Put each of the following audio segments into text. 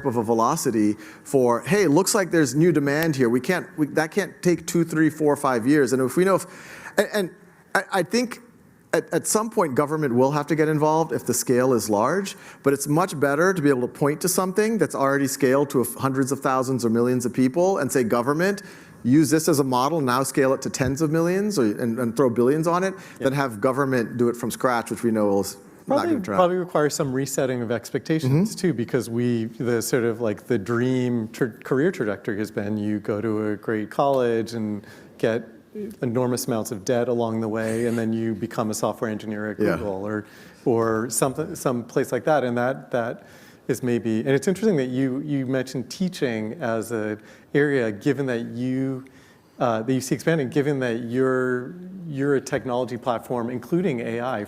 of a velocity for, hey, looks like there's new demand here. That can't take 2, 3, 4, 5 years. And if we know, I think at some point, government will have to get involved if the scale is large, but it's much better to be able to point to something that's already scaled to hundreds of thousands or millions of people and say, government, use this as a model, now scale it to tens of millions and throw billions on it, than have government do it from scratch, which we know is not going to turn out. Probably requires some resetting of expectations too, because the sort of like the dream career trajectory has been you go to a great college and get enormous amounts of debt along the way, and then you become a software engineer at Google or some place like that, and that is maybe. And it's interesting that you mentioned teaching as an area, given that you see expanding, given that you're a technology platform, including AI,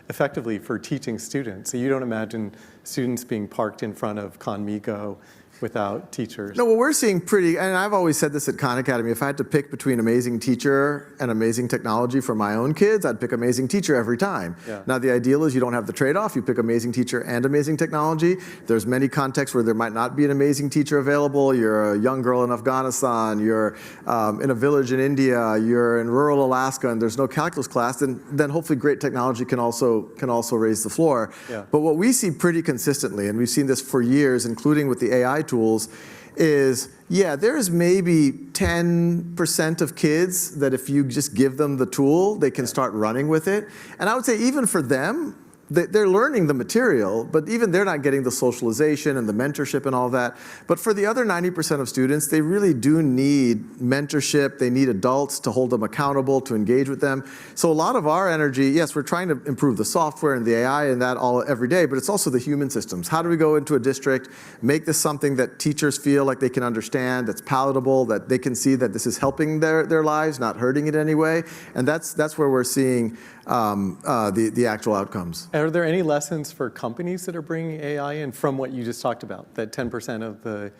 effectively for teaching students. So you don't imagine students being parked in front of Khanmigo without teachers. No, well, we're seeing and I've always said this at Khan Academy, if I had to pick between amazing teacher and amazing technology for my own kids, I'd pick amazing teacher every time. Yeah. Now, the ideal is you don't have the trade-off. You pick amazing teacher and amazing technology. There's many contexts where there might not be an amazing teacher available. You're a young girl in Afghanistan, you're in a village in India, you're in rural Alaska, and there's no calculus class, then hopefully great technology can also raise the floor. Yeah. But what we see pretty consistently, and we've seen this for years, including with the AI tools, is, there's maybe 10% of kids that if you just give them the tool, they can start running with it. And I would say even for them, they're learning the material, but even they're not getting the socialization and the mentorship and all that. But for the other 90% of students, they really do need mentorship. They need adults to hold them accountable, to engage with them. So a lot of our energy, yes, we're trying to improve the software and the AI and that all every day, but it's also the human systems. How do we go into a district, make this something that teachers feel like they can understand, that's palatable, that they can see that this is helping their lives, not hurting it in any way? And that's where we're seeing the actual outcomes. Are there any lessons for companies that are bringing AI in from what you just talked about, that 10% of the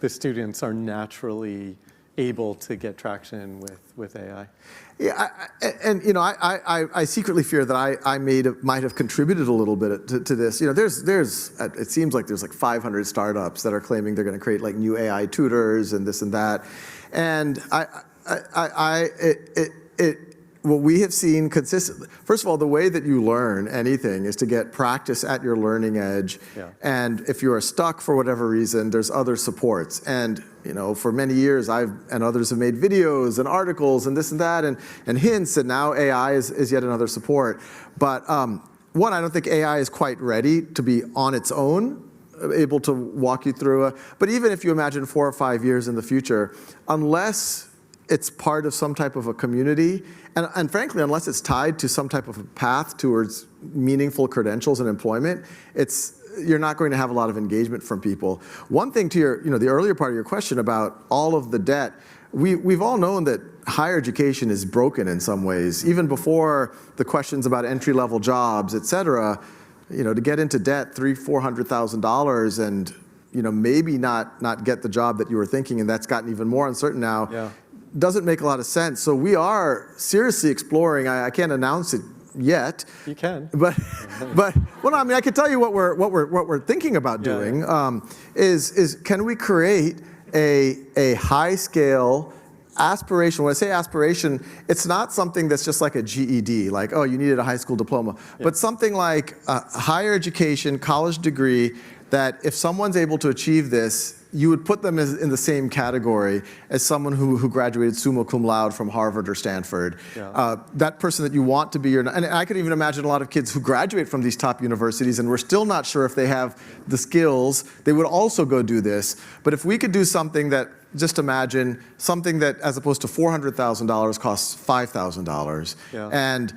students are naturally able to get traction with AI? Yeah, I secretly fear that I might have contributed a little bit to this. It seems like there's like 500 startups that are claiming they're going to create like new AI tutors and this and that, and what we have seen consistently, first of all, the way that you learn anything is to get practice at your learning edge. Yeah. And if you are stuck for whatever reason, there's other supports. And for many years, and others have made videos and articles and this and that and hints, and now AI is yet another support. But one, I don't think AI is quite ready to be on its own, able to walk you through but even if you imagine 4 or 5 years in the future, unless it's part of some type of a community, and frankly, unless it's tied to some type of a path towards meaningful credentials and employment, you're not going to have a lot of engagement from people. One thing to the earlier part of your question about all of the debt, we've all known that higher education is broken in some ways, even before the questions about entry-level jobs, et cetera. To get into debt, $300,000-$400,000 and maybe not get the job that you were thinking, and that's gotten even more uncertain now. Yeah. Doesn't make a lot of sense. So we are seriously exploring. I can't announce it yet. You can. But I can tell you what we're thinking about doing. Is can we create a high scale aspiration? When I say aspiration, it's not something that's just like a GED, like, oh, you needed a high school diploma, but something like a higher education, college degree, that if someone's able to achieve this, you would put them in the same category as someone who graduated summa cum laude from Harvard or Stanford. Yeah. That person that you want to be and I could even imagine a lot of kids who graduate from these top universities and we're still not sure if they have the skills, they would also go do this. But if we could do something that, just imagine, something that as opposed to $400,000 costs $5,000. Yeah. And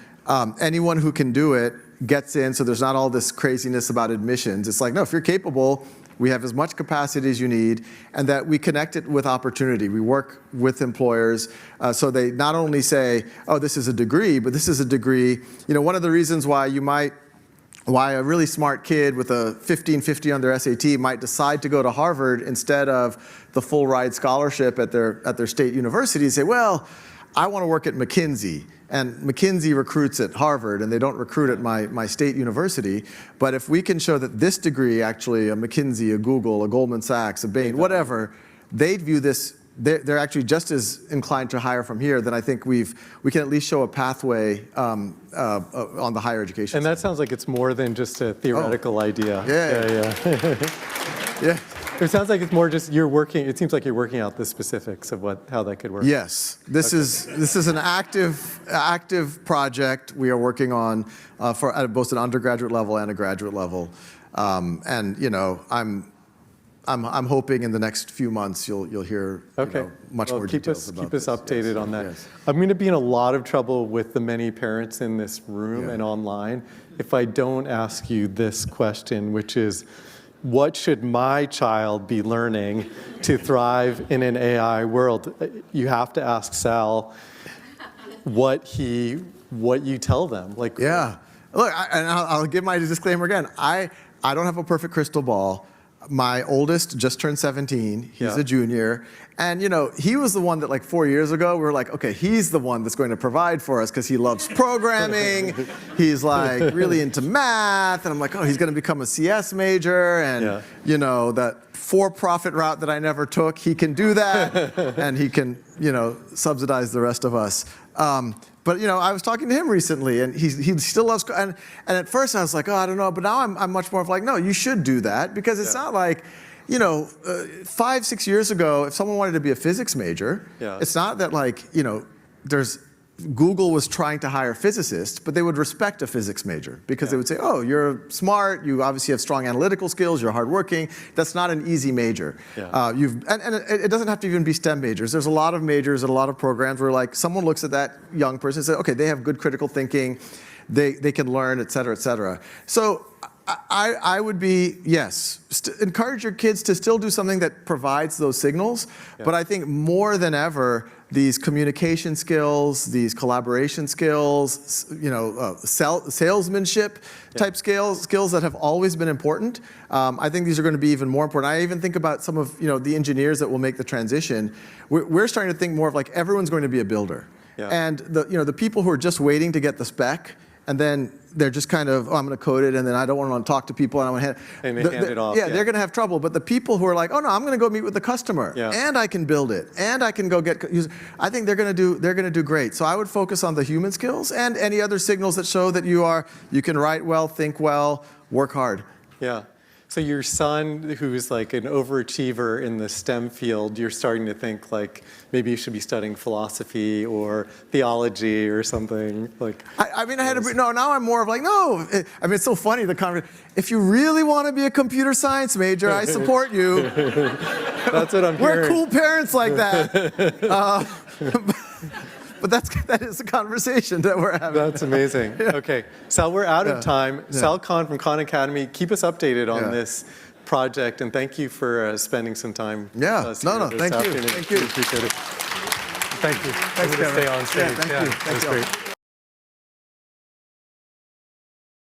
anyone who can do it gets in, so there's not all this craziness about admissions. It's like, no, if you're capable, we have as much capacity as you need, and that we connect it with opportunity. We work with employers, so they not only say, oh, this is a degree, but this is a degree. One of the reasons why a really smart kid with a 1550 on their SAT might decide to go to Harvard instead of the full ride scholarship at their state university, say, well, I want to work at McKinsey, and McKinsey recruits at Harvard, and they don't recruit at my state university. But if we can show that this degree, actually, a McKinsey, a Google, a Goldman Sachs, a Bain, whatever, they view this, they're actually just as inclined to hire from here, then I think we can at least show a pathway on the higher education And side. that sounds like it's more than just a theoretical idea. Yeah. Yeah. It sounds like it's more just it seems like you're working out the specifics of how that could work. Yes, this is an active project we are working on for at both an undergraduate level and a graduate level, and I'm hoping in the next few months you'll hear much more details about keep us updated on that. Yes. I'm going to be in a lot of trouble with the many parents in this room and online if I don't ask you this question, which is, what should my child be learning to thrive in an AI world? You have to ask Sal what you tell them. Like, Yeah. Look, I'll give my disclaimer again. I don't have a perfect crystal ball. My oldest just turned 17. He's a junior. And, he was the one that like 4 years ago, we were like, okay, he's the one that's going to provide for us because he loves programming. He's like really into math. And I'm like, oh, he's going to become a CS major. And, that for-profit route that I never took, he can do that. And he can, subsidize the rest of us. But I was talking to him recently, and he still loves. And at first I was like, oh, I don't know. But now I'm much more of like, no, you should do that because it's not like, 5-6 years ago, if someone wanted to be a physics major, it's not that like Google was trying to hire physicists, but they would respect a physics major because they would say, oh, you're smart, you obviously have strong analytical skills, you're hardworking. That's not an easy major. And it doesn't have to even be STEM majors. There's a lot of majors and a lot of programs where like someone looks at that young person and says, okay, they have good critical thinking, they can learn, et cetera, et cetera. So I would be, encourage your kids to still do something that provides those signals. But I think more than ever, these communication skills, these collaboration skills, salesmanship type skills that have always been important. I think these are going to be even more important. I even think about some of the engineers that will make the transition. We're starting to think more of like everyone's going to be a builder. And the people who are just waiting to get the spec, and then they're just kind of, oh, I'm going to code it, and then I don't want to talk to people, and I'm going to hand it off. They're going to have trouble. But the people who are like, oh no, I'm going to go meet with the customer, and I can build it, and I can go get users. I think they're going to do great. So I would focus on the human skills and any other signals that show that you can write well, think well, work hard. Yeah. So your son, who's like an overachiever in the STEM field, you're starting to think like maybe you should be studying philosophy or theology or something like. Now I'm more of like, no. It's so funny, the conversation. If you really want to be a computer science major, I support you. That's what I'm hearing. We're cool parents like that. But that is the conversation that we're having. That's amazing. Okay, Sal, we're out of time. Sal Khan from Khan Academy, keep us updated on this project, and thank you for spending some time with us here this afternoon. Thank you. We appreciate it. Thank you. Thanks, I'm going to Kevin. stay on stage. Thank you. That was great.